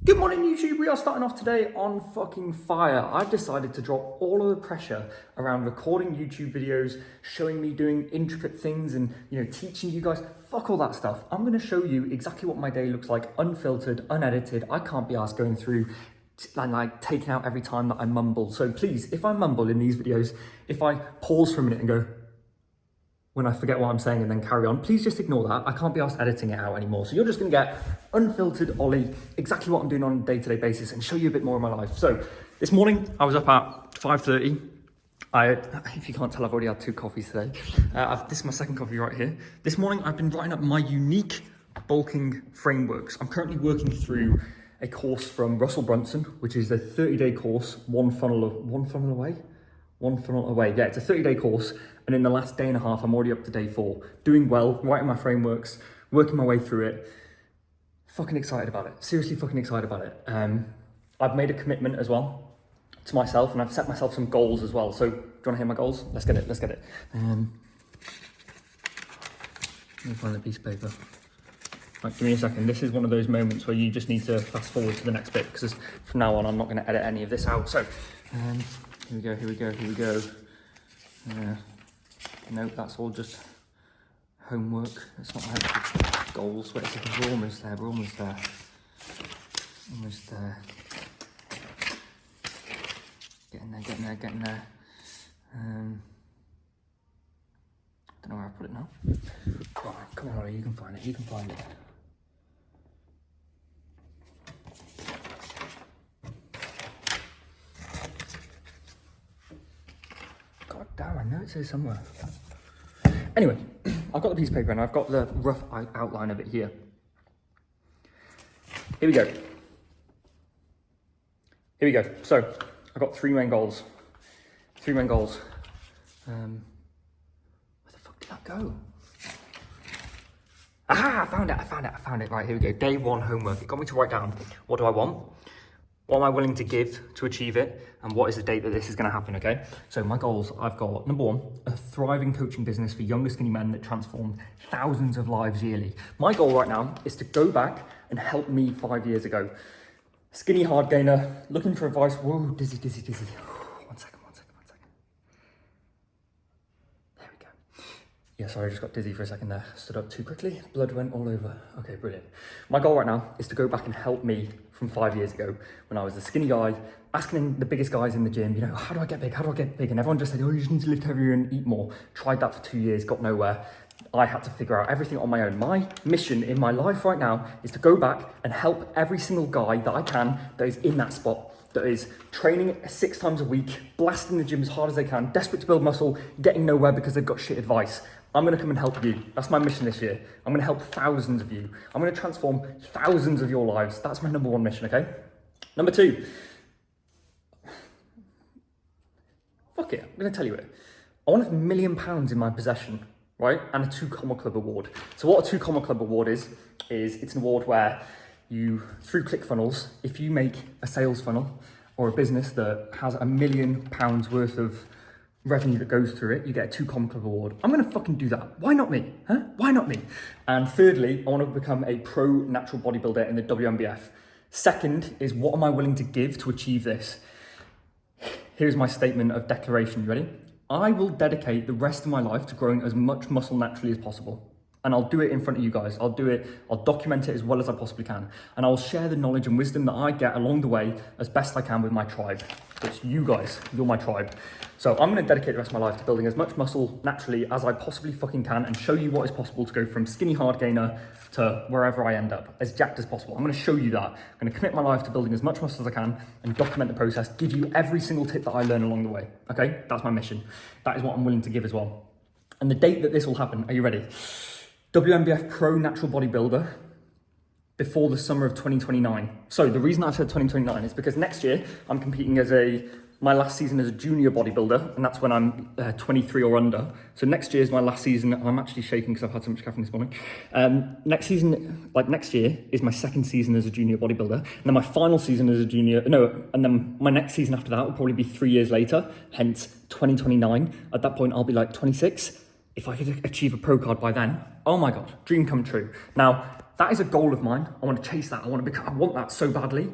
Good morning YouTube, we are starting off today on fucking fire. I've decided to drop all of the pressure around recording YouTube videos, showing me doing intricate things and teaching you guys. Fuck all that stuff. I'm gonna show you exactly what my day looks like, unfiltered, unedited. I can't be asked going through and like taking out every time that I mumble. So please, if I mumble in these videos, if I pause for a minute and go, when I forget what I'm saying and then carry on, please just ignore that. I can't be asked editing it out anymore. So you're just gonna get unfiltered Ollie, exactly what I'm doing on a day-to-day basis and show you a bit more of my life. So this morning I was up at 5:30. If you can't tell, I've already had 2 coffees today. This is my second coffee right here. This morning I've been writing up my unique bulking frameworks. I'm currently working through a course from Russell Brunson, which is a 30-day course, one funnel away. Yeah, it's a 30-day course. And in the last day and a half, I'm already up to day 4. Doing well, writing my frameworks, working my way through it. Fucking excited about it. Seriously fucking excited about it. I've made a commitment as well to myself, and I've set myself some goals as well. So do you want to hear my goals? Let's get it. Let me find the piece of paper. Right, give me a second. This is one of those moments where you just need to fast forward to the next bit, because from now on, I'm not going to edit any of this out. So here we go. Nope, that's all just homework. It's not actual goals. Wait a second, we're almost there. Getting there. Don't know where I put it now. Right, come on, Ollie, you can find it. God damn, I know it's here somewhere. Anyway, I've got the piece of paper and I've got the rough outline of it here. Here we go. So, I've got 3 main goals. Where the fuck did that go? Aha, I found it. Right, here we go. Day 1 homework. It got me to write down, what do I want? What am I willing to give to achieve it? And what is the date that this is going to happen, okay? So my goals, I've got, number 1, a thriving coaching business for younger skinny men that transformed thousands of lives yearly. My goal right now is to go back and help me 5 years ago. Skinny Hardgainer, looking for advice. Whoa, dizzy. One second. There we go. Yeah, sorry, I just got dizzy for a second there. Stood up too quickly, blood went all over. Okay, brilliant. My goal right now is to go back and help me from 5 years ago when I was a skinny guy, asking the biggest guys in the gym, how do I get big? And everyone just said, oh, you just need to lift heavier and eat more. Tried that for 2 years, got nowhere. I had to figure out everything on my own. My mission in my life right now is to go back and help every single guy that I can that is in that spot, that is training 6 times a week, blasting the gym as hard as they can, desperate to build muscle, getting nowhere because they've got shit advice. I'm gonna come and help you. That's my mission this year. I'm gonna help thousands of you. I'm gonna transform thousands of your lives. That's my number 1 mission, okay? Number 2. Fuck it, I'm gonna tell you it. I want £1 million in my possession, right? And a 2 Comma Club award. So what a 2 Comma Club award is it's an award where you, through ClickFunnels, if you make a sales funnel or a business that has £1 million worth of revenue that goes through it, you get a 2 Comma Club award. I'm gonna fucking do that. Why not me? Why not me? And thirdly, I wanna become a pro natural bodybuilder in the WNBF. Second is, what am I willing to give to achieve this? Here's my statement of declaration, you ready? I will dedicate the rest of my life to growing as much muscle naturally as possible. And I'll do it in front of you guys. I'll document it as well as I possibly can. And I'll share the knowledge and wisdom that I get along the way as best I can with my tribe. It's you guys, you're my tribe. So I'm gonna dedicate the rest of my life to building as much muscle naturally as I possibly fucking can and show you what is possible to go from skinny Hardgainer to wherever I end up, as jacked as possible. I'm gonna show you that. I'm gonna commit my life to building as much muscle as I can and document the process, give you every single tip that I learn along the way, okay? That's my mission. That is what I'm willing to give as well. And the date that this will happen, are you ready? WNBF Pro Natural Bodybuilder before the summer of 2029. So the reason I said 2029 is because next year I'm competing as my last season as a junior bodybuilder, and that's when I'm 23 or under. So next year is my last season. I'm actually shaking because I've had so much caffeine this morning. Next year is my second season as a junior bodybuilder, and then my final season as a junior, and then my next season after that will probably be 3 years later, hence 2029. At that point, I'll be like 26. If I could achieve a pro card by then, oh my God, dream come true. Now, That is a goal of mine. I want to chase that. I want that so badly.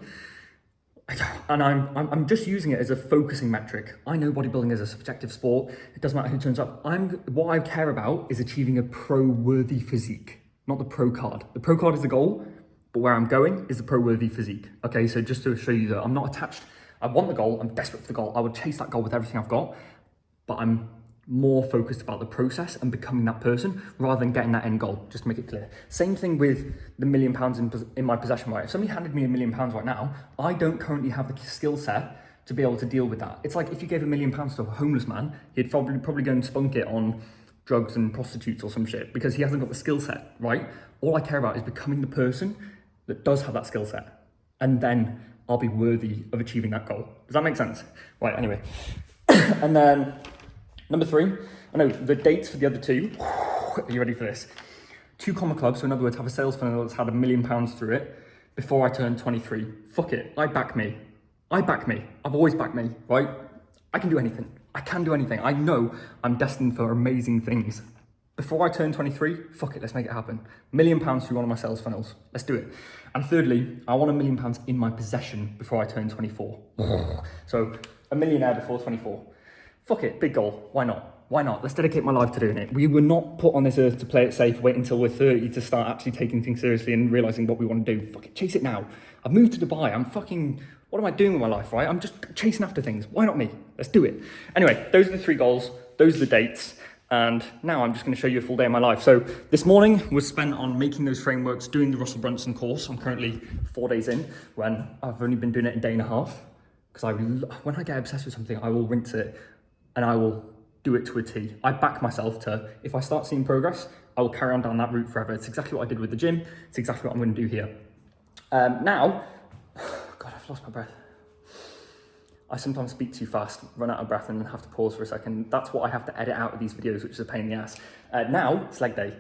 And I'm just using it as a focusing metric. I know bodybuilding is a subjective sport. It doesn't matter who turns up. What I care about is achieving a pro-worthy physique, not the pro card. The pro card is the goal, but where I'm going is the pro-worthy physique. Okay, so just to show you that I'm not attached. I want the goal. I'm desperate for the goal. I would chase that goal with everything I've got, but I'm more focused about the process and becoming that person rather than getting that end goal, just to make it clear. Same thing with the £1 million in my possession, right? If somebody handed me £1 million right now, I don't currently have the skill set to be able to deal with that. It's like if you gave £1 million to a homeless man, he'd probably go and spunk it on drugs and prostitutes or some shit because he hasn't got the skill set, right? All I care about is becoming the person that does have that skill set. And then I'll be worthy of achieving that goal. Does that make sense? Right, anyway. And then number 3, I know the dates for the other 2. Are you ready for this? 2 comma clubs, so in other words, have a sales funnel that's had £1 million through it before I turn 23. Fuck it, I back me. I've always backed me, right? I can do anything. I know I'm destined for amazing things. Before I turn 23, fuck it, let's make it happen. £1 million through one of my sales funnels. Let's do it. And thirdly, I want £1 million in my possession before I turn 24. So a millionaire before 24. Fuck it, big goal. Why not? Let's dedicate my life to doing it. We were not put on this earth to play it safe, wait until we're 30 to start actually taking things seriously and realizing what we want to do. Fuck it, chase it now. I've moved to Dubai. What am I doing with my life, right? I'm just chasing after things. Why not me? Let's do it. Anyway, those are the 3 goals. Those are the dates. And now I'm just going to show you a full day of my life. So this morning was spent on making those frameworks, doing the Russell Brunson course. I'm currently 4 days in when I've only been doing it a day and a half. Because when I get obsessed with something, I will rinse it and I will do it to a T. I back myself to, if I start seeing progress, I will carry on down that route forever. It's exactly what I did with the gym. It's exactly what I'm going to do here. Now, God, I've lost my breath. I sometimes speak too fast, run out of breath, and then have to pause for a second. That's what I have to edit out of these videos, which is a pain in the ass. Now, it's leg day.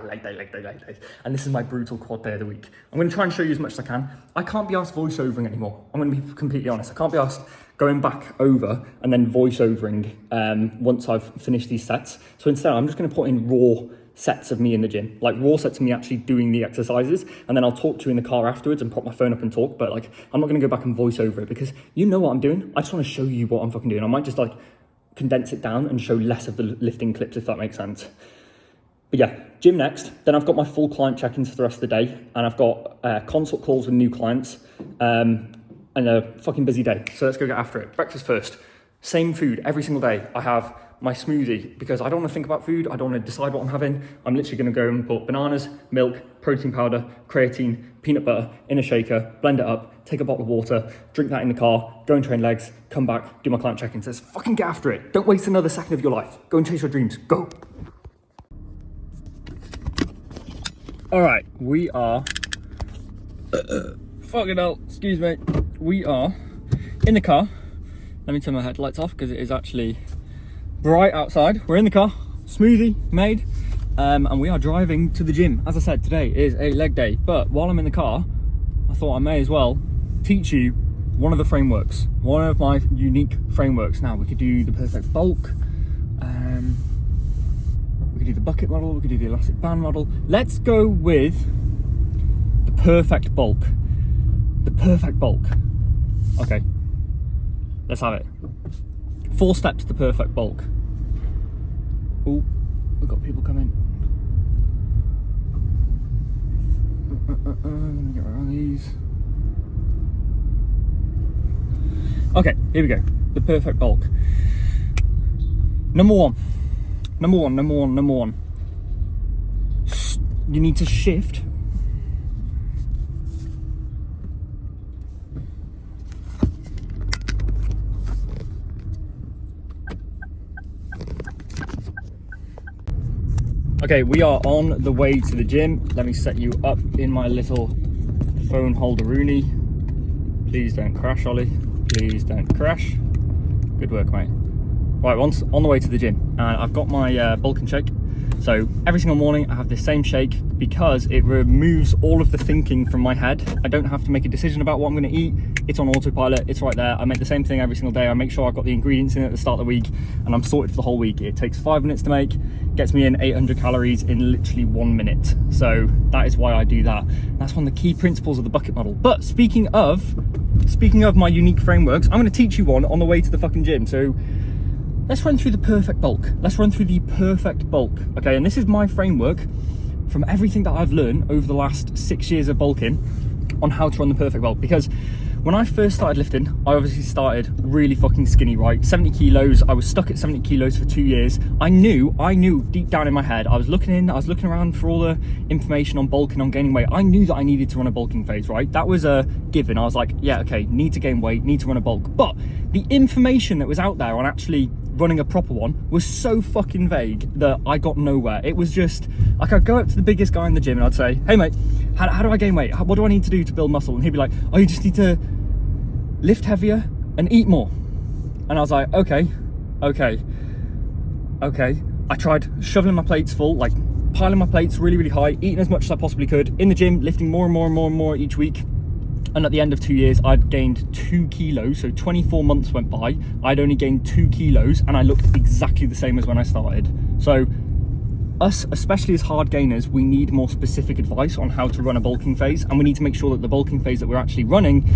leg day. And this is my brutal quad day of the week. I'm going to try and show you as much as I can. I can't be asked voiceovering anymore. I'm going to be completely honest. I can't be asked going back over and then voiceovering once I've finished these sets. So instead, I'm just going to put in raw sets of me in the gym, like raw sets of me actually doing the exercises, and then I'll talk to you in the car afterwards and pop my phone up and talk. But like, I'm not going to go back and voice over it because you know what I'm doing. I just want to show you what I'm fucking doing. I might just like condense it down and show less of the lifting clips, if that makes sense. But yeah, gym next. Then I've got my full client check-ins for the rest of the day, and I've got consult calls with new clients, and a fucking busy day. So let's go get after it. Breakfast first. Same food every single day. I have my smoothie because I don't want to think about food. I don't want to decide what I'm having. I'm literally going to go and put bananas, milk, protein powder, creatine, peanut butter in a shaker, blend it up, take a bottle of water, drink that in the car, go and train legs, come back, do my client check-ins. Let's fucking get after it. Don't waste another second of your life. Go and chase your dreams. Go. All right, we are... fucking hell, excuse me. We are in the car. Let me turn my headlights off because it is actually bright outside. We're in the car, smoothie made, and we are driving to the gym. As I said, today is a leg day, but while I'm in the car, I thought I may as well teach you one of the frameworks, one of my unique frameworks. Now, we could do the perfect bulk, we could do the bucket model, we could do the elastic band model. Let's go with the perfect bulk. The perfect bulk. Okay, let's have it. 4 steps to perfect bulk. Oh, we've got people coming. Let me get around these. Okay, here we go. The perfect bulk. Number one. You need to shift. Okay, we are on the way to the gym. Let me set you up in my little phone holder Rooney. Please don't crash, Ollie. Please don't crash. Good work, mate. Right, once on the way to the gym, and I've got my bulk and shake. So every single morning I have this same shake because it removes all of the thinking from my head. I don't have to make a decision about what I'm going to eat. it's on autopilot, it's right there. I make the same thing every single day. I make sure I've got the ingredients in at the start of the week, and I'm sorted for the whole week. It takes 5 minutes to make, gets me in 800 calories in literally 1 minute. So that is why I do that. That's one of the key principles of the bucket model. But speaking of my unique frameworks, I'm going to teach you one on the way to the fucking gym. So let's run through the perfect bulk. Let's run through the perfect bulk. Okay, and this is my framework from everything that I've learned over the last 6 years of bulking on how to run the perfect bulk. Because when I first started lifting, I obviously started really fucking skinny, right? 70 kilos. I was stuck at 70 kilos for 2 years. I knew deep down in my head, I was looking around for all the information on bulking, on gaining weight. I knew that I needed to run a bulking phase, right? That was a given. I was like, yeah, okay, need to gain weight, need to run a bulk. But the information that was out there on actually running a proper one was so fucking vague that I got nowhere. It was just like, I'd go up to the biggest guy in the gym and I'd say, hey mate, how do I gain weight? What do I need to do to build muscle? And he'd be like, oh, you just need to lift heavier and eat more. And I was like, okay. I tried shoveling my plates full, like piling my plates really, really high, eating as much as I possibly could in the gym, lifting more and more each week. And at the end of 2 years, I'd gained 2 kilos. So 24 months went by, I'd only gained 2 kilos and I looked exactly the same as when I started. So us, especially as hard gainers, we need more specific advice on how to run a bulking phase. And we need to make sure that the bulking phase that we're actually running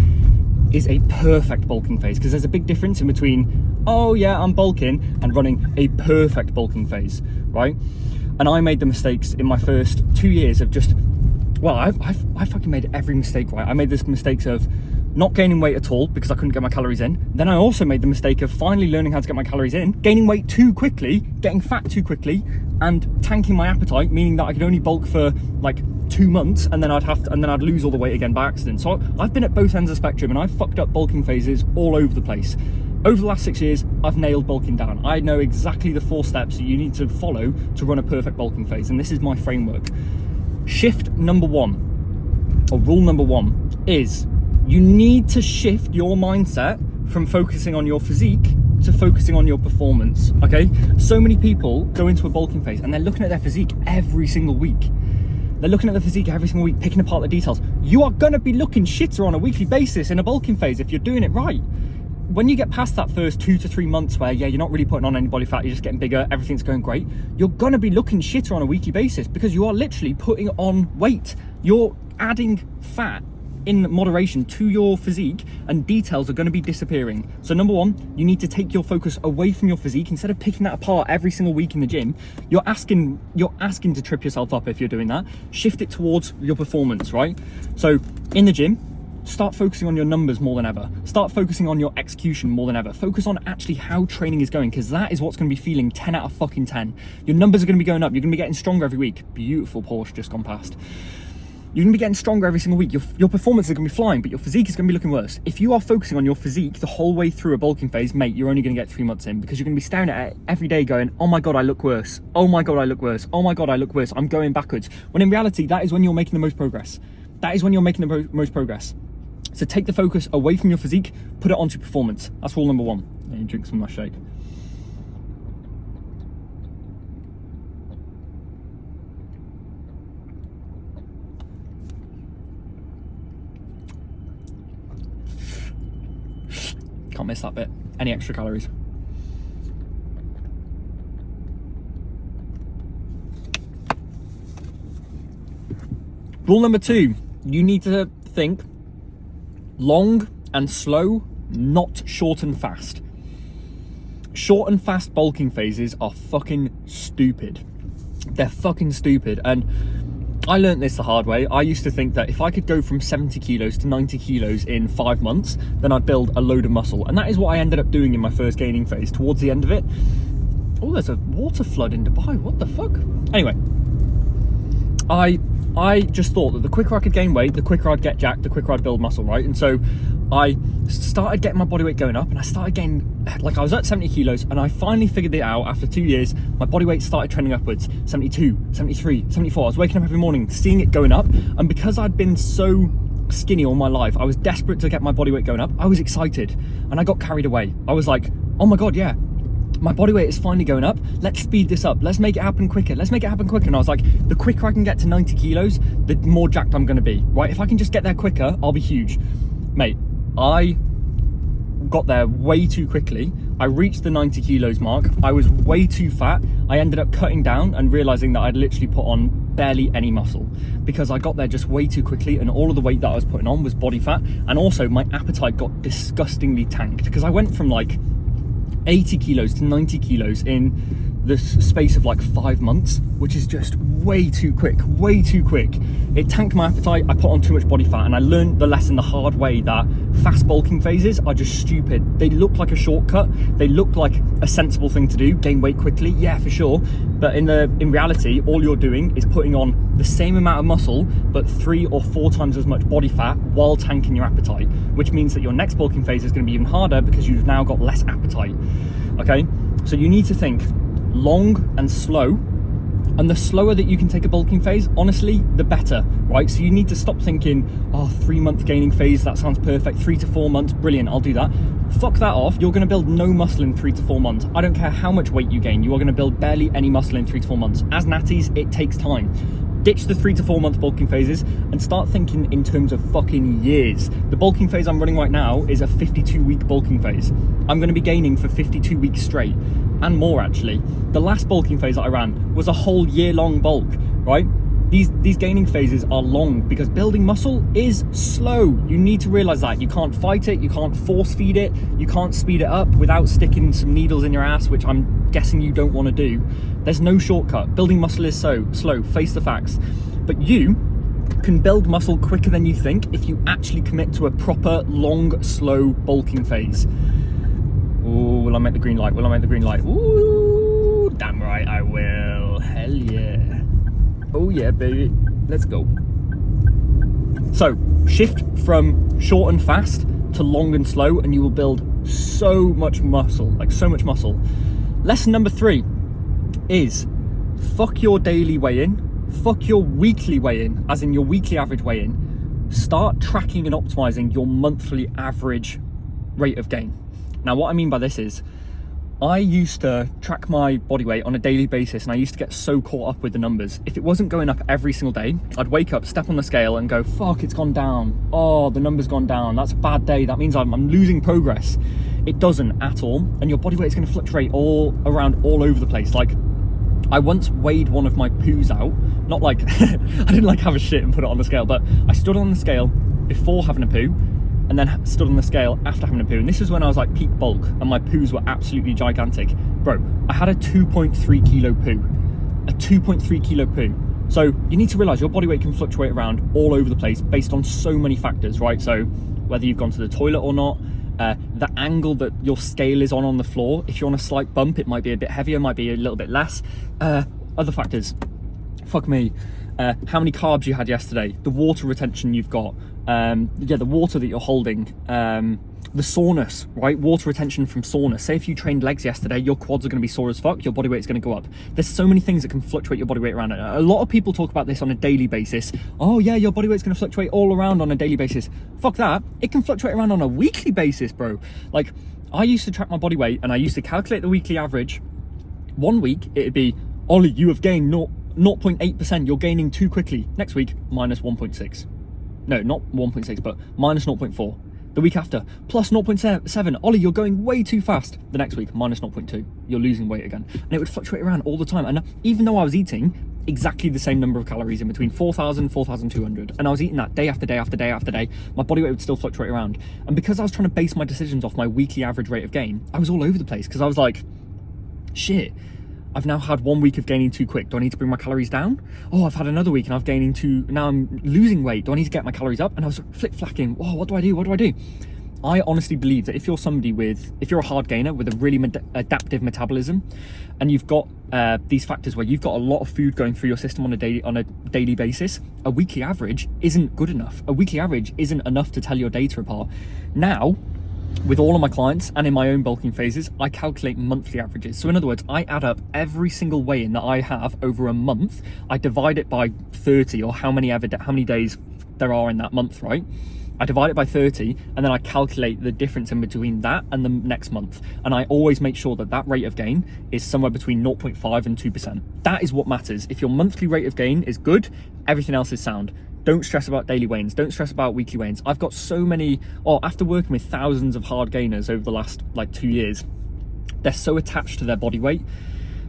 is a perfect bulking phase, because there's a big difference in between, oh yeah, I'm bulking, and running a perfect bulking phase, right? And I made the mistakes in my first 2 years of just, well, I fucking made every mistake, right? I made this mistakes of not gaining weight at all because I couldn't get my calories in. Then I also made the mistake of finally learning how to get my calories in, gaining weight too quickly, getting fat too quickly, and tanking my appetite, meaning that I could only bulk for like 2 months and then I'd lose all the weight again by accident. So I've been at both ends of the spectrum and I've fucked up bulking phases all over the place. Over the last 6 years, I've nailed bulking down. I know exactly the 4 steps that you need to follow to run a perfect bulking phase, and this is my framework. Shift number 1, or rule number 1, is you need to shift your mindset from focusing on your physique to focusing on your performance, okay? So many people go into a bulking phase and they're looking at their physique every single week. They're looking at the physique every single week, picking apart the details. You are gonna be looking shitter on a weekly basis in a bulking phase if you're doing it right. When you get past that first 2 to 3 months where, yeah, you're not really putting on any body fat, you're just getting bigger, everything's going great, you're gonna be looking shitter on a weekly basis because you are literally putting on weight. You're adding fat in moderation to your physique and details are going to be disappearing. So number 1, you need to take your focus away from your physique. Instead of picking that apart every single week in the gym, you're asking to trip yourself up if you're doing that. Shift it towards your performance, right? So in the gym, start focusing on your numbers more than ever. Start focusing on your execution more than ever. Focus on actually how training is going, because that is what's going to be feeling 10 out of fucking 10. Your numbers are going to be going up. You're going to be getting stronger every week. Beautiful Porsche just gone past. You're going to be getting stronger every single week. Your performance is going to be flying, but your physique is going to be looking worse. If you are focusing on your physique the whole way through a bulking phase, mate, you're only going to get 3 months in, because you're going to be staring at it every day going, oh my God, I look worse. Oh my God, I look worse. Oh my God, I look worse. I'm going backwards. When in reality, that is when you're making the most progress. That is when you're making the most progress. So take the focus away from your physique, put it onto performance. That's rule number 1. And you drink some of my shake. Can't miss that bit. Any extra calories. Rule number 2, you need to think long and slow, not short and fast. Short and fast bulking phases are fucking stupid. They're fucking stupid. And I learned this the hard way. I used to think that if I could go from 70 kilos to 90 kilos in 5 months, then I'd build a load of muscle. And that is what I ended up doing in my first gaining phase. Towards the end of it, oh, there's a water flood in Dubai. What the fuck? Anyway, I just thought that the quicker I could gain weight, the quicker I'd get jacked, the quicker I'd build muscle, right? And so I started getting my body weight going up, and I started getting, like, I was at 70 kilos, and I finally figured it out after 2 years. My body weight started trending upwards, 72, 73, 74. I was waking up every morning, seeing it going up, and because I'd been so skinny all my life, I was desperate to get my body weight going up. I was excited, and I got carried away. I was like, oh my God, yeah, my body weight is finally going up. Let's speed this up. Let's make it happen quicker. Let's make it happen quicker. And I was like, the quicker I can get to 90 kilos, the more jacked I'm going to be, right? If I can just get there quicker, I'll be huge. Mate, I got there way too quickly. I reached the 90 kilos mark. I was way too fat. I ended up cutting down and realizing that I'd literally put on barely any muscle because I got there just way too quickly, and all of the weight that I was putting on was body fat. And also my appetite got disgustingly tanked because I went from like 80 kilos to 90 kilos in the space of like 5 months, which is just way too quick. It tanked my appetite. I put on too much body fat, and I learned the lesson the hard way that fast bulking phases are just stupid. They look like a shortcut. They look like a sensible thing to do, gain weight quickly, yeah, for sure. But in reality, all you're doing is putting on the same amount of muscle, but 3 or 4 times as much body fat while tanking your appetite, which means that your next bulking phase is going to be even harder because you've now got less appetite. Okay, so you need to think long and slow, and the slower that you can take a bulking phase, honestly, the better, right? So you need to stop thinking, oh, 3-month gaining phase, that sounds perfect, 3 to 4 months, brilliant, I'll do that. Fuck that off. You're going to build no muscle in 3 to 4 months. I don't care how much weight you gain, you are going to build barely any muscle in 3 to 4 months. As natties, it takes time. Ditch the 3 to 4 month bulking phases and start thinking in terms of fucking years. The bulking phase I'm running right now is a 52-week bulking phase. I'm going to be gaining for 52 weeks straight, and more actually. The last bulking phase that I ran was a whole year-long bulk, right? These gaining phases are long because building muscle is slow. You need to realize that. You can't fight it, you can't force feed it, you can't speed it up without sticking some needles in your ass, which I'm guessing you don't want to do. There's no shortcut. Building muscle is so slow, face the facts. But you can build muscle quicker than you think if you actually commit to a proper, long, slow bulking phase. Ooh, will I make the green light? Will I make the green light? Ooh, damn right I will. Hell yeah. Oh yeah, baby. Let's go. So, shift from short and fast to long and slow, and you will build so much muscle, like so much muscle. Lesson number 3 is fuck your daily weigh-in, fuck your weekly weigh-in, as in your weekly average weigh-in. Start tracking and optimizing your monthly average rate of gain. Now, what I mean by this is, I used to track my body weight on a daily basis, and I used to get so caught up with the numbers. If it wasn't going up every single day, I'd wake up, step on the scale and go, fuck, it's gone down. Oh, the number's gone down. That's a bad day. That means I'm losing progress. It doesn't at all. And your body weight is going to fluctuate all over the place. Like, I once weighed one of my poos out. Not like, I didn't like have a shit and put it on the scale, but I stood on the scale before having a poo, and then stood on the scale after having a poo. And this is when I was like peak bulk and my poos were absolutely gigantic. Bro, I had a 2.3 kilo poo. A 2.3 kilo poo. So you need to realize your body weight can fluctuate around all over the place based on so many factors, right? So whether you've gone to the toilet or not, the angle that your scale is on the floor. If you're on a slight bump, it might be a bit heavier, might be a little bit less. Other factors, fuck me. How many carbs you had yesterday, the water retention you've got, the water that you're holding, the soreness, right? Water retention from soreness. Say if you trained legs yesterday, your quads are going to be sore as fuck, your body weight is going to go up. There's so many things that can fluctuate your body weight around. A lot of people talk about this on a daily basis. Oh yeah, your body weight's going to fluctuate all around on a daily basis. Fuck that. It can fluctuate around on a weekly basis, bro. Like, I used to track my body weight and I used to calculate the weekly average. 1 week, it'd be, Ollie, you have gained 0.8%, you're gaining too quickly. Next week, minus 1.6. No, not 1.6, but minus 0.4. The week after, plus 0.7. Ollie, you're going way too fast. The next week, minus 0.2. You're losing weight again. And it would fluctuate around all the time. And even though I was eating exactly the same number of calories in between 4,000 and 4,200, and I was eating that day after day after day after day, my body weight would still fluctuate around. And because I was trying to base my decisions off my weekly average rate of gain, I was all over the place because I was like, shit, I've now had 1 week of gaining too quick. Do I need to bring my calories down? Oh, I've had another week and I've gaining too, now I'm losing weight. Do I need to get my calories up? And I was flick-flacking. Oh, what do I do? What do I do? I honestly believe that if you're a hard gainer with a really adaptive metabolism, and you've got these factors where you've got a lot of food going through your system on a daily basis, a weekly average isn't good enough. A weekly average isn't enough to tell your data apart. Now, with all of my clients and in my own bulking phases, I calculate monthly averages. So in other words, I add up every single weigh-in that I have over a month. I divide it by 30, or how many days there are in that month, right? I divide it by 30, and then I calculate the difference in between that and the next month. And I always make sure that that rate of gain is somewhere between 0.5 and 2%. That is what matters. If your monthly rate of gain is good, everything else is sound. don't stress about daily weigh-ins, don't stress about weekly weigh-ins. I've got so many, after working with thousands of hard gainers over the last like 2 years, they're so attached to their body weight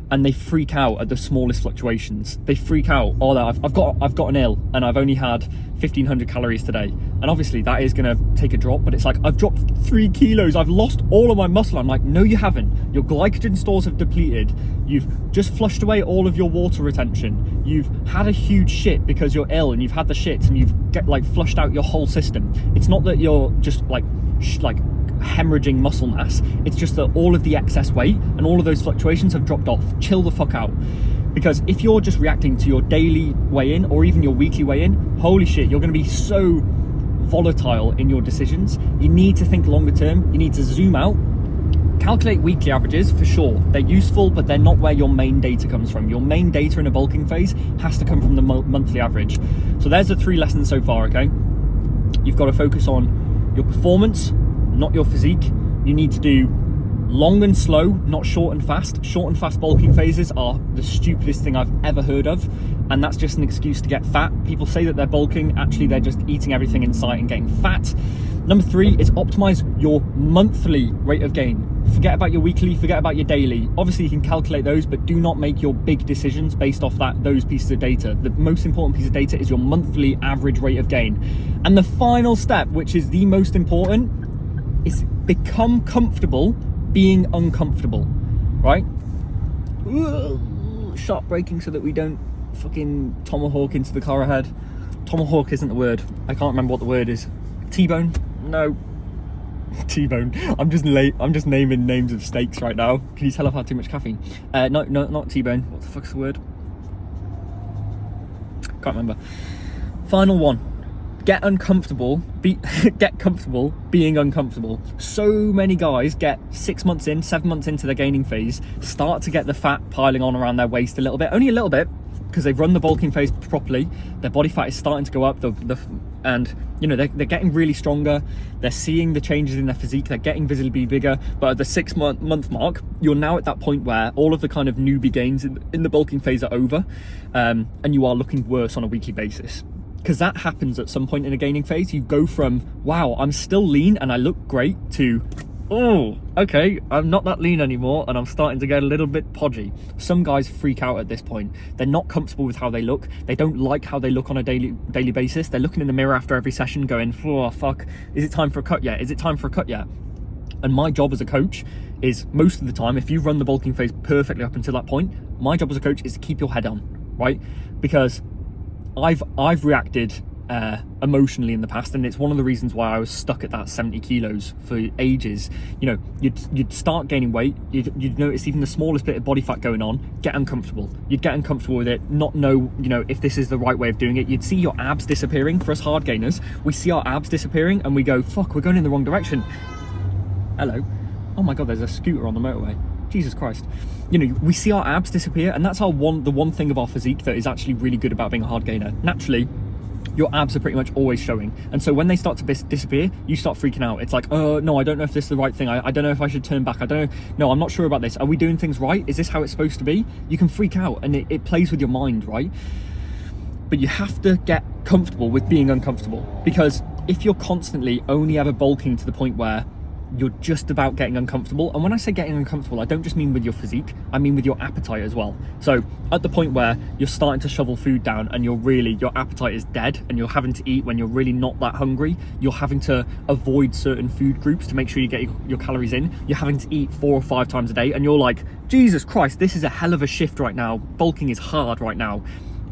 and they freak out at the smallest fluctuations. They freak out, I've gotten ill and I've only had 1,500 calories today. And obviously that is gonna take a drop, but it's like, I've dropped 3 kilos, I've lost all of my muscle. I'm like, no, you haven't. Your glycogen stores have depleted. You've just flushed away all of your water retention. You've had a huge shit because you're ill and you've had the shits and you've flushed out your whole system. It's not that you're just like hemorrhaging muscle mass, it's just that all of the excess weight and all of those fluctuations have dropped off. Chill the fuck out. Because if you're just reacting to your daily weigh-in or even your weekly weigh-in, holy shit, you're going to be so volatile in your decisions. You need to think longer term. You need to zoom out. Calculate weekly averages for sure. They're useful, but they're not where your main data comes from. Your main data in a bulking phase has to come from the monthly average. So there's the 3 lessons so far, okay? You've got to focus on your performance, not your physique. You need to do long and slow, not short and fast. Short and fast bulking phases are the stupidest thing I've ever heard of, and that's just an excuse to get fat. People say that they're bulking, actually they're just eating everything in sight and getting fat. Number 3 is optimize your monthly rate of gain. Forget about your weekly, forget about your daily. Obviously you can calculate those, but do not make your big decisions based off those pieces of data. The most important piece of data is your monthly average rate of gain. And the final step, which is the most important, is become comfortable being uncomfortable, right? Sharp braking so that we don't fucking tomahawk into the car ahead. Tomahawk isn't the word. I can't remember what the word is. T-bone? No. T-bone. I'm just naming names of steaks right now. Can you tell I've had too much caffeine? No, not T-bone. What the fuck's the word? Can't remember. Final one. Get uncomfortable. Get comfortable being uncomfortable. So many guys get 6 months in, 7 months into their gaining phase, start to get the fat piling on around their waist a little bit, only a little bit, because they've run the bulking phase properly. Their body fat is starting to go up, and you know they're getting really stronger. They're seeing the changes in their physique. They're getting visibly bigger. But at the 6 month mark, you're now at that point where all of the kind of newbie gains in the bulking phase are over, and you are looking worse on a weekly basis. Because that happens at some point in a gaining phase. You go from, wow, I'm still lean and I look great, to, oh, okay, I'm not that lean anymore and I'm starting to get a little bit podgy. Some guys freak out at this point. They're not comfortable with how they look. They don't like how they look on a daily basis. They're looking in the mirror after every session going, oh, fuck, is it time for a cut yet? Is it time for a cut yet? And my job as a coach is, most of the time, if you run the bulking phase perfectly up until that point, my job as a coach is to keep your head on, right? Because I've reacted emotionally in the past, and it's one of the reasons why I was stuck at that 70 kilos for ages. You know, you'd start gaining weight, you'd notice even the smallest bit of body fat going on, get uncomfortable. You'd get uncomfortable with it, not know, you know, if this is the right way of doing it. You'd see your abs disappearing. For us hard gainers, we see our abs disappearing and we go, fuck, we're going in the wrong direction. Hello. Oh my God, there's a scooter on the motorway. Jesus Christ. You know, we see our abs disappear, and that's the one thing of our physique that is actually really good about being a hard gainer. Naturally, your abs are pretty much always showing, and so when they start to disappear, you start freaking out. It's like, oh no, I don't know if this is the right thing. I don't know if I should turn back. I don't know. No, I'm not sure about this. Are we doing things right? Is this how it's supposed to be? You can freak out, and it plays with your mind, right? But you have to get comfortable with being uncomfortable, because if you're constantly only ever bulking to the point where you're just about getting uncomfortable, and when I say getting uncomfortable, I don't just mean with your physique, I mean with your appetite as well. So at the point where you're starting to shovel food down and your appetite is dead and you're having to eat when you're really not that hungry, you're having to avoid certain food groups to make sure you get your calories in, you're having to eat 4 or 5 times a day, and you're like, Jesus Christ, this is a hell of a shift right now. Bulking is hard right now.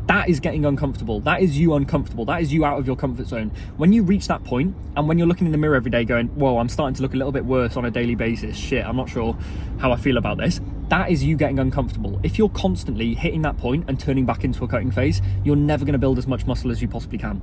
That is getting uncomfortable. That is you uncomfortable. That is you out of your comfort zone. When you reach that point, and when you're looking in the mirror every day going, whoa, I'm starting to look a little bit worse on a daily basis. Shit, I'm not sure how I feel about this. That is you getting uncomfortable. If you're constantly hitting that point and turning back into a cutting phase, you're never going to build as much muscle as you possibly can.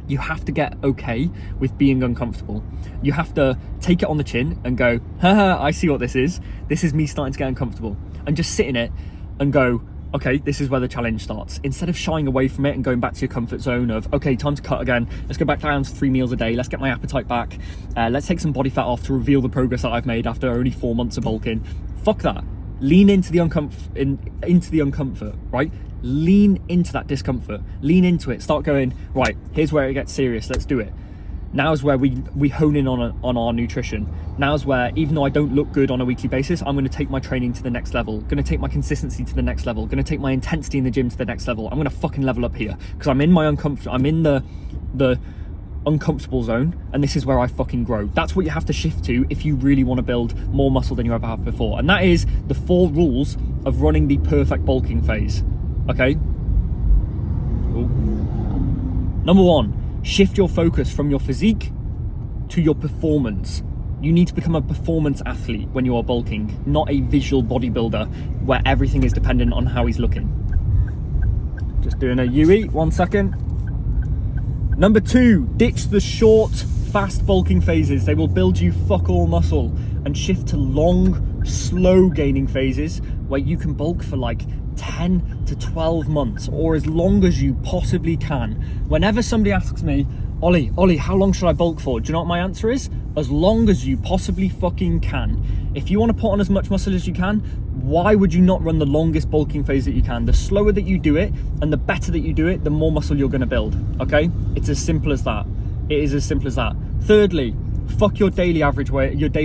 You have to get okay with being uncomfortable. You have to take it on the chin and go, haha, I see what this is. This is me starting to get uncomfortable. And just sit in it and go, okay, this is where the challenge starts. Instead of shying away from it and going back to your comfort zone of, okay, time to cut again. Let's go back down to 3 meals a day. Let's get my appetite back. Let's take some body fat off to reveal the progress that I've made after only 4 months of bulking. Fuck that. Lean into the uncomfort, right? lean into that discomfort, lean into it, start going, right, here's where it gets serious, let's do it. Now's where we hone in on our nutrition. Now's where, even though I don't look good on a weekly basis, I'm going to take my training to the next level, going to take my consistency to the next level, going to take my intensity in the gym to the next level. I'm going to fucking level up here because I'm in the uncomfortable zone, and this is where I fucking grow. That's what you have to shift to if you really want to build more muscle than you ever have before. And that is the 4 rules of running the perfect bulking phase. Okay? Ooh. Number 1, shift your focus from your physique to your performance. You need to become a performance athlete when you are bulking, not a visual bodybuilder where everything is dependent on how he's looking. Just doing a UE, 1 second. Number 2, ditch the short, fast bulking phases. They will build you fuck all muscle, and shift to long, slow gaining phases where you can bulk for like 10 to 12 months or as long as you possibly can. Whenever somebody asks me, Ollie, how long should I bulk for? Do you know what my answer is? As long as you possibly fucking can. If you want to put on as much muscle as you can, why would you not run the longest bulking phase that you can? The slower that you do it and the better that you do it, the more muscle you're going to build, okay? It's as simple as that. It is as simple as that. Thirdly, fuck your daily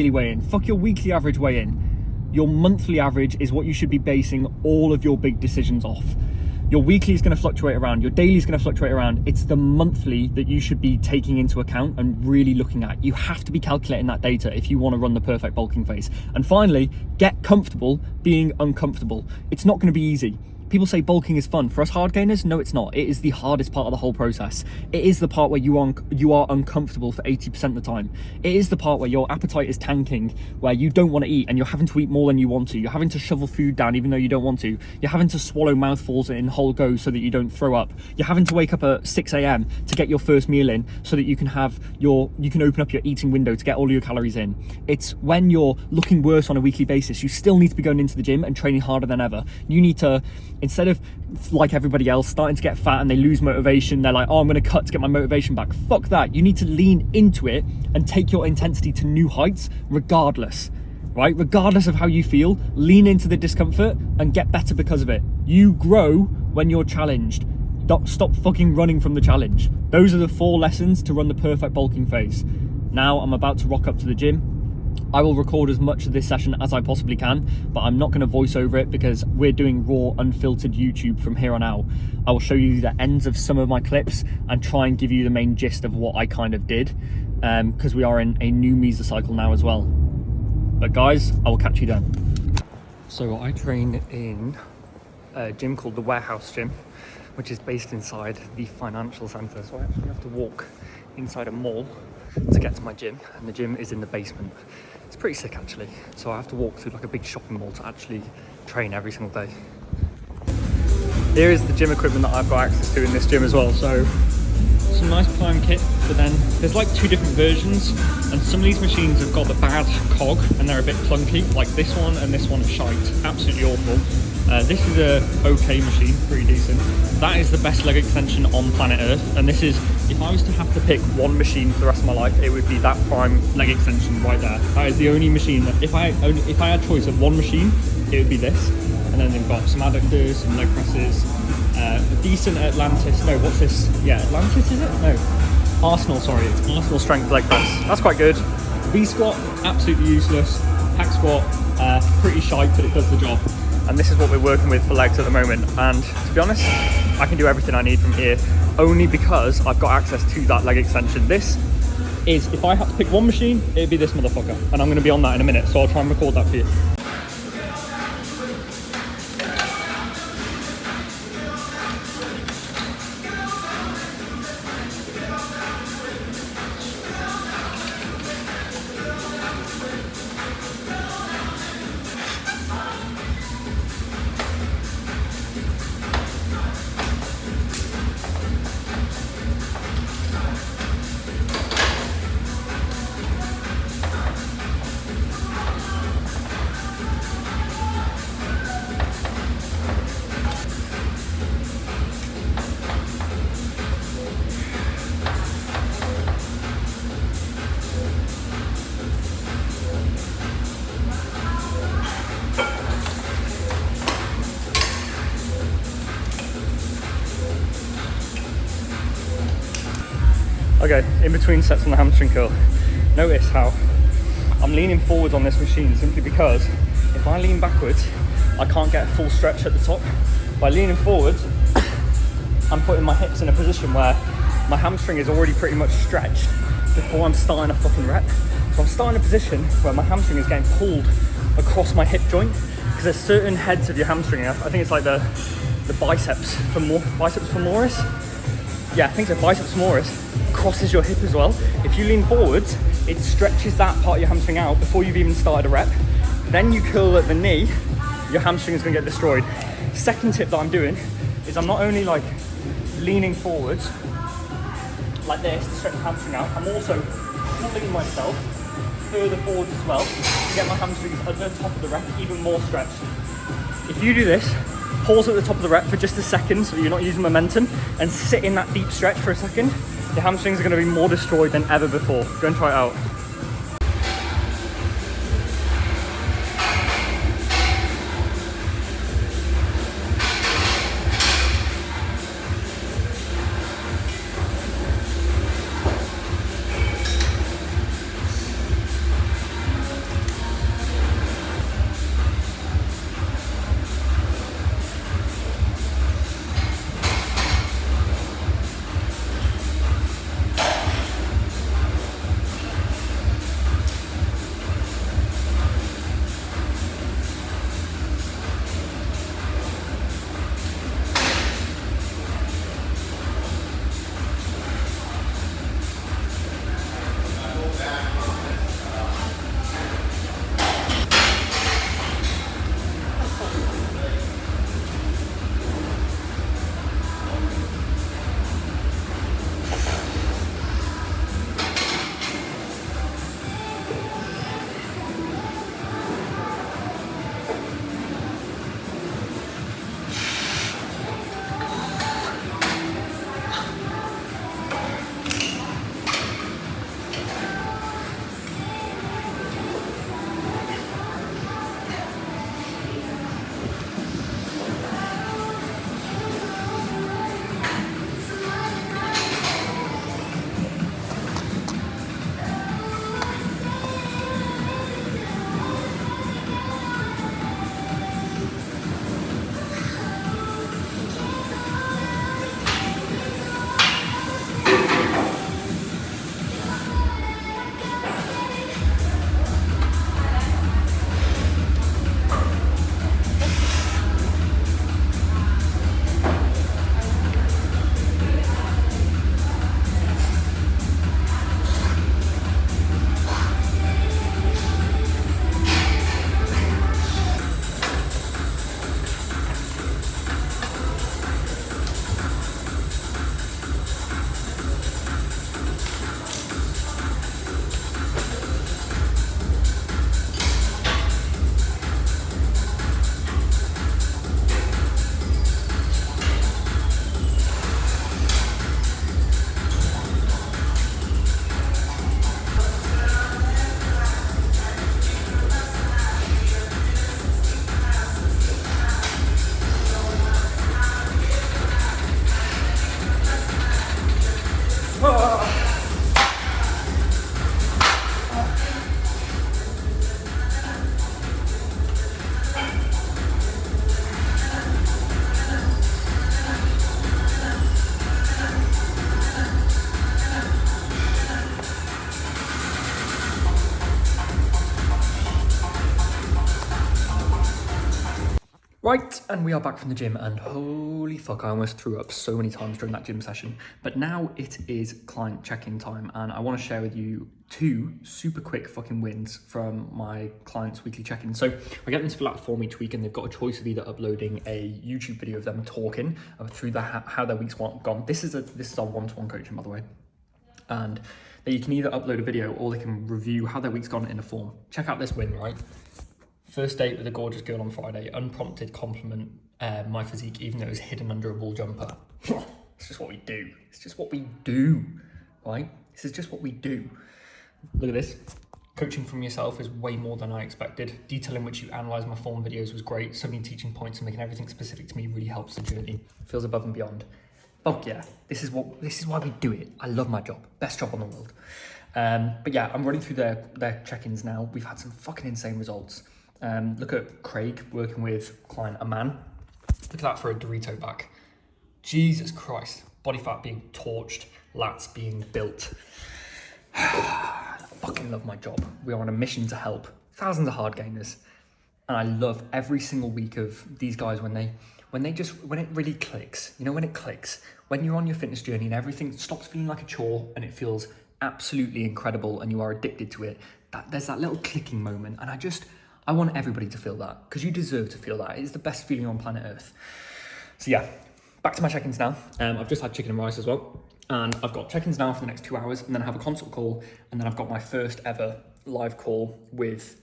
weigh-in. Fuck your weekly average weigh-in. Your monthly average is what you should be basing all of your big decisions off. Your weekly is going to fluctuate around, your daily is going to fluctuate around. It's the monthly that you should be taking into account and really looking at. You have to be calculating that data if you want to run the perfect bulking phase. And finally, get comfortable being uncomfortable. It's not going to be easy. People say bulking is fun. For us hard gainers, no, it's not. It is the hardest part of the whole process. It is the part where you are uncomfortable for 80% of the time. It is the part where your appetite is tanking, where you don't want to eat and you're having to eat more than you want to. You're having to shovel food down even though you don't want to. You're having to swallow mouthfuls in whole go so that you don't throw up. You're having to wake up at 6 a.m. to get your first meal in so that you can open up your eating window to get all your calories in. It's when you're looking worse on a weekly basis, you still need to be going into the gym and training harder than ever. You need to, instead of like everybody else starting to get fat and they lose motivation, they're like, oh, I'm going to cut to get my motivation back. Fuck that. You need to lean into it and take your intensity to new heights regardless, right? Regardless of how you feel, lean into the discomfort and get better because of it. You grow when you're challenged. Stop fucking running from the challenge. Those are the 4 lessons to run the perfect bulking phase. Now I'm about to rock up to the gym. I will record as much of this session as I possibly can, but I'm not going to voice over it because we're doing raw, unfiltered YouTube from here on out. I will show you the ends of some of my clips and try and give you the main gist of what I kind of did, because we are in a new mesocycle now as well. But guys, I will catch you then. So I train in a gym called the Warehouse Gym, which is based inside the financial centre. So I actually have to walk inside a mall to get to my gym, and the gym is in the basement. It's pretty sick actually. So I have to walk through like a big shopping mall to actually train every single day. Here is the gym equipment that I've got access to in this gym as well. So some nice prime kit, but then there's like 2 different versions, and some of these machines have got the bad cog and they're a bit clunky, like this one and this one are shite, absolutely awful. This is a okay machine, pretty decent. That is the best leg extension on planet Earth, and this is, if I was to have to pick one machine for the rest of my life, it would be that prime leg extension right there. That is the only machine that, if I had choice of one machine, it would be this. And then they've got some adductors, some leg presses, a decent Atlantis, no, what's this? Yeah, Atlantis is it? No, Arsenal, sorry, it's Arsenal strength leg press. That's quite good. V-squat, absolutely useless. Hack squat, pretty shite, but it does the job. And this is what we're working with for legs at the moment. And to be honest, I can do everything I need from here only because I've got access to that leg extension. This is, if I had to pick one machine, it'd be this motherfucker. And I'm going to be on that in a minute, so I'll try and record that for you. Okay, in between sets on the hamstring curl, notice how I'm leaning forwards on this machine simply because if I lean backwards, I can't get a full stretch at the top. By leaning forwards, I'm putting my hips in a position where my hamstring is already pretty much stretched before I'm starting a fucking rep. So I'm starting a position where my hamstring is getting pulled across my hip joint, because there's certain heads of your hamstring. I think it's like the biceps femoris. Yeah, I think so. Biceps femoris crosses your hip as well. If you lean forwards, it stretches that part of your hamstring out before you've even started a rep. Then you curl at the knee, your hamstring is going to get destroyed. Second tip that I'm doing is I'm not only like leaning forwards like this to stretch the hamstring out, I'm also pulling myself further forwards as well to get my hamstrings at the top of the rep even more stretched. If you do this, pause at the top of the rep for just a second so you're not using momentum, and sit in that deep stretch for a second, your hamstrings are going to be more destroyed than ever before. Go and try it out. Right, and we are back from the gym, and holy fuck, I almost threw up so many times during that gym session. But now it is client check-in time, and I want to share with you 2 super quick fucking wins from my clients' weekly check-in. So I get them to fill out a form each week, and they've got a choice of either uploading a YouTube video of them talking through how their week's gone. This is our one-to-one coaching, by the way. And you can either upload a video or they can review how their week's gone in a form. Check out this win, right? First date with a gorgeous girl on Friday, unprompted compliment my physique, even though it was hidden under a wool jumper. It's just what we do. It's just what we do, right? This is just what we do. Look at this. Coaching from yourself is way more than I expected. Detail in which you analyse my form videos was great. So many teaching points and making everything specific to me really helps the journey. Feels above and beyond. fuck yeah, this is why we do it. I love my job, best job in the world. But yeah, I'm running through their check-ins now. We've had some fucking insane results. Look at Craig working with client Aman. Look at that for a Dorito back. Jesus Christ, body fat being torched, lats being built. I fucking love my job. We are on a mission to help thousands of hard gainers. And I love every single week of these guys when it really clicks, you know, when it clicks, when you're on your fitness journey and everything stops feeling like a chore and it feels absolutely incredible and you are addicted to it, there's that little clicking moment. And I want everybody to feel that, because you deserve to feel that. It is the best feeling on planet Earth. So yeah, back to my check-ins now. I've just had chicken and rice as well. And I've got check-ins now for the next 2 hours, and then I have a consult call, and then I've got my first ever live call with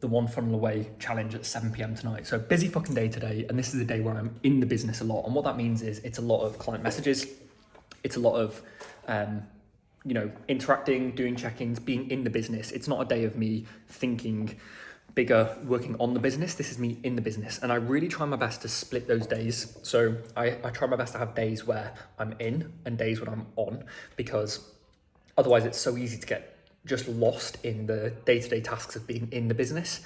the One Funnel Away challenge at 7 p.m. tonight. So busy fucking day today, and this is a day where I'm in the business a lot. And what that means is it's a lot of client messages, it's a lot of interacting, doing check-ins, being in the business. It's not a day of me thinking bigger, working on the business. This is me in the business, and I really try my best to split those days. So I try my best to have days where I'm in and days when I'm on, because otherwise it's so easy to get just lost in the day-to-day tasks of being in the business.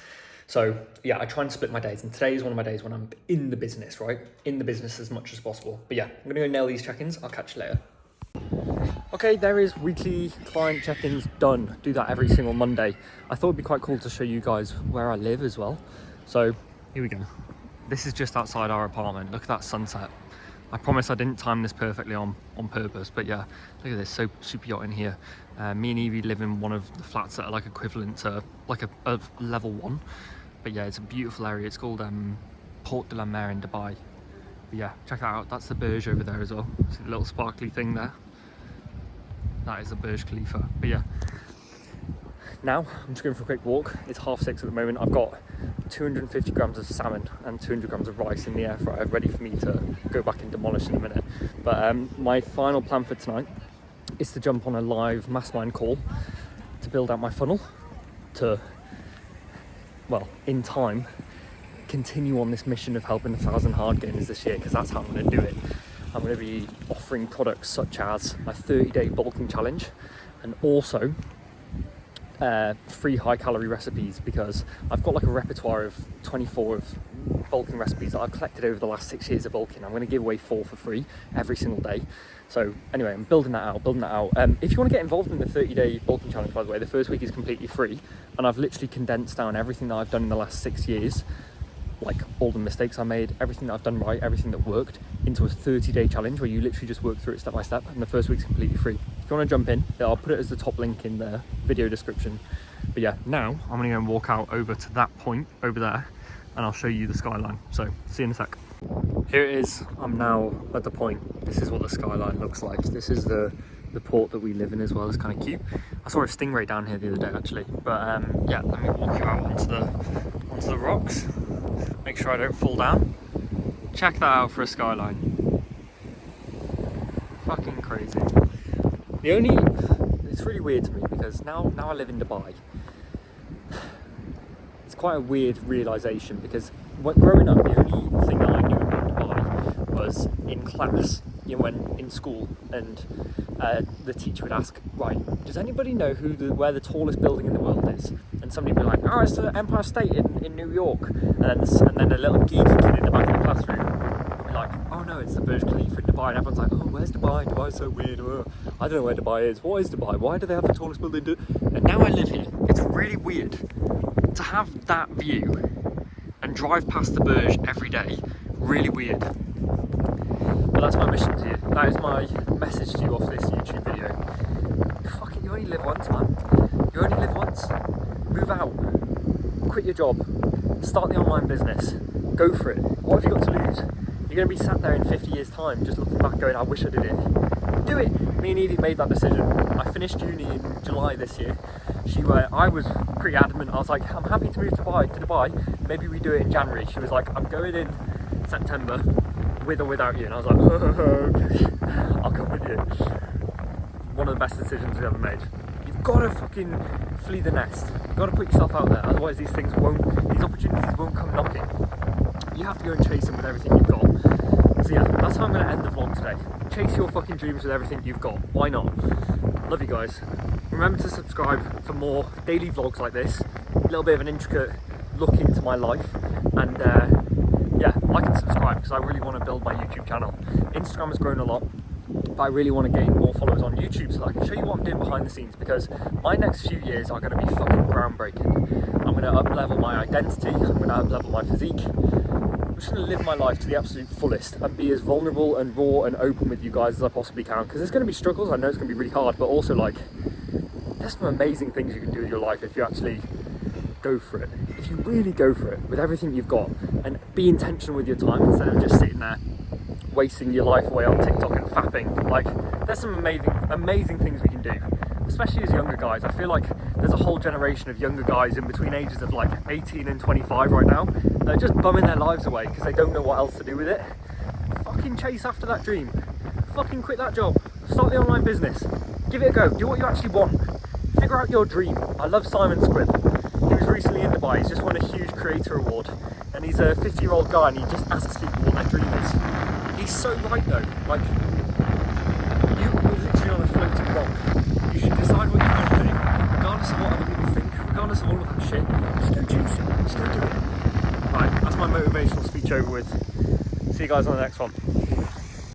So yeah, I try and split my days, and today is one of my days when I'm in the business, right? In the business as much as possible. But yeah, I'm gonna go nail these check-ins. I'll catch you later. Okay, there is weekly client check-ins done. Do that every single Monday. I thought it'd be quite cool to show you guys where I live as well. So here we go. This is just outside our apartment. Look at that sunset. I promise I didn't time this perfectly on purpose, but yeah, look at this, so super yacht in here. Me and Evie live in one of the flats that are like equivalent to like a level 1. But yeah, it's a beautiful area. It's called Port de la Mer in Dubai. But yeah, check that out. That's the Burj over there as well. See the little sparkly thing there? That is the Burj Khalifa. But yeah, now I'm just going for a quick walk. It's 6:30 at the moment. I've got 250 grams of salmon and 200 grams of rice in the air fryer ready for me to go back and demolish in a minute. But my final plan for tonight is to jump on a live mastermind call to build out my funnel to, well, in time, continue on this mission of helping 1,000 hard gainers this year, because that's how I'm going to do it. I'm going to be offering products such as my 30-day bulking challenge, and also free high-calorie recipes, because I've got like a repertoire of 24 of bulking recipes that I've collected over the last 6 years of bulking. I'm going to give away 4 for free every single day. So anyway, I'm building that out. If you want to get involved in the 30-day bulking challenge, by the way, the first week is completely free, and I've literally condensed down everything that I've done in the last 6 years, like all the mistakes I made, everything that I've done right, everything that worked, into a 30-day challenge where you literally just work through it step by step, and the first week's completely free. If you want to jump in, I'll put it as the top link in the video description. But yeah, now I'm going to go and walk out over to that point over there, and I'll show you the skyline. So see you in a sec. Here it is. I'm now at the point. This is what the skyline looks like. This is the port that we live in as well. It's kind of cute. I saw a stingray down here the other day actually. But yeah, let me walk you out onto the rocks. Make sure I don't fall down. Check that out for a skyline. Fucking crazy. It's really weird to me, because now I live in Dubai. It's quite a weird realisation, because growing up, the only thing that I knew about Dubai was in class, you know, when in school, and the teacher would ask, right, does anybody know where the tallest building in the world is? And somebody would be like, oh, it's the Empire State in New York. And then a little geeky kid in the back of the classroom would be like, oh no, it's the Burj Khalifa in Dubai. And everyone's like, oh, where's Dubai? Dubai's so weird. I don't know where Dubai is. What is Dubai? Why do they have the tallest building? And now I live here. It's really weird to have that view and drive past the Burj every day. Really weird. But that's my mission to you. That is my message to you off this YouTube video. Fuck it, you only live once, man. You only live once. Move out. Quit your job. Start the online business. Go for it. What have you got to lose? You're going to be sat there in 50 years' time just looking back going, I wish I did it. Do it. Me and Edie made that decision. I finished uni in July this year. I was pretty adamant. I was like, I'm happy to move to Dubai. Maybe we do it in January. She was like, I'm going in September, with or without you. And I was like, okay, I'll come with you. One of the best decisions we've ever made. You've got to fucking flee the nest. You've got to put yourself out there. Otherwise these opportunities won't come knocking. You have to go and chase them with everything you've got. So yeah, that's how I'm going to end the vlog today. chase your fucking dreams with everything you've got. Why not? Love you guys. Remember to subscribe for more daily vlogs like this. A little bit of an intricate look into my life. And yeah, like and subscribe because I really want to build my YouTube channel. Instagram has grown a lot, but I really want to gain more followers on YouTube so that I can show you what I'm doing behind the scenes, because my next few years are going to be fucking groundbreaking. I'm going to up-level my identity, I'm going to up-level my physique. I'm just going to live my life to the absolute fullest and be as vulnerable and raw and open with you guys as I possibly can, because there's going to be struggles. I know it's going to be really hard, but also like there's some amazing things you can do with your life if you actually go for it. If you really go for it with everything you've got and be intentional with your time instead of just sitting there wasting your life away on TikTok and fapping. Like, there's some amazing things we can do, especially as younger guys. I feel like there's a whole generation of younger guys in between ages of like 18 and 25 right now that are just bumming their lives away because they don't know what else to do with it. Fucking chase after that dream. Fucking quit that job. Start the online business. Give it a go. Do what you actually want. Figure out your dream. I love Simon Squibb. He was recently in Dubai. He's just won a huge creator award, and he's a 50-year-old guy, and he just asks people what their dream is. He's so right though. Like, you're literally on a floating rock. You should decide what you want to do, regardless of what other people think, regardless of all of that shit. Just go chase it. Just go do it. Right, that's my motivational speech over with. See you guys on the next one.